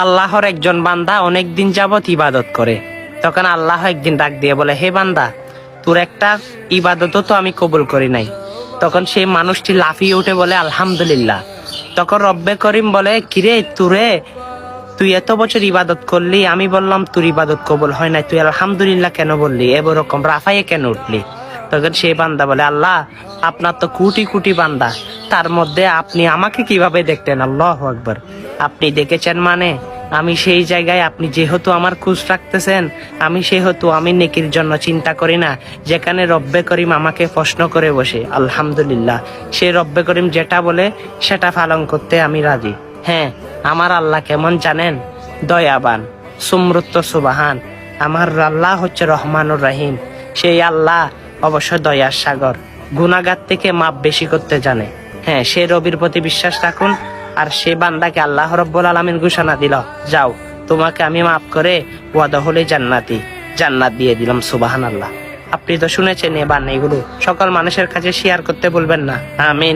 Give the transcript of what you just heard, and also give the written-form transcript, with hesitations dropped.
আল্লাহর একজন বান্দা অনেকদিন যাবত ইবাদত করে। তখন আল্লাহ একদিন ডাক দিয়ে বলে, হে বান্দা, তোর একটা ইবাদতও তো আমি কবুল করি নাই। তখন সেই মানুষটি লাফিয়ে উঠে বলে, আলহামদুলিল্লাহ। তখন রব্বে করিম বলে, কিরে তুই এত বছর ইবাদত করলি, আমি বললাম তোর ইবাদত কবুল হয় নাই, তুই আলহামদুলিল্লাহ কেন বললি, এরকম রাফাইয়ে কেন উঠলি? তখন সেই বান্দা বলে, আল্লাহ, আপনার তো কোটি কোটি বান্দা, তার মধ্যে আপনি আমাকে কিভাবে দেখতেন? আল্লাহু আকবার। আপনি দেখেছেন মানে আমি সেই জায়গায়, আপনি যেহেতু আমার খোঁজ রাখতেছেন, আমি সেহেতু আমি নেকির জন্য চিন্তা করি না। যেখানে রব্বে করিম আমাকে প্রশ্ন করে বসে, আলহামদুলিল্লাহ, সে রব্বে করিম যেটা বলে সেটা পালন করতে আমি রাজি। হ্যাঁ, আমার আল্লাহ কেমন জানেন? দয়াবান, সুমৃত, সুবাহান। আমার আল্লাহ হচ্ছে রহমানুর রহিম। সেই আল্লাহ অবশ্য দয়ার সাগর, গুনাহগার থেকে মাপ বেশি করতে জানে। হ্যাঁ, সে রবির প্রতি বিশ্বাস রাখুন। আর সে বান্দাকে আল্লাহ রাব্বুল আলামিন ঘোষণা দিল, যাও, তোমাকে আমি মাফ করে ওয়াদা হলে জান্নাত দিয়ে দিলাম। সুবহানাল্লাহ। আপনি তো শুনেছেন এবার এগুলো সকল মানুষের কাছে শেয়ার করতে বলবেন না। আমিন।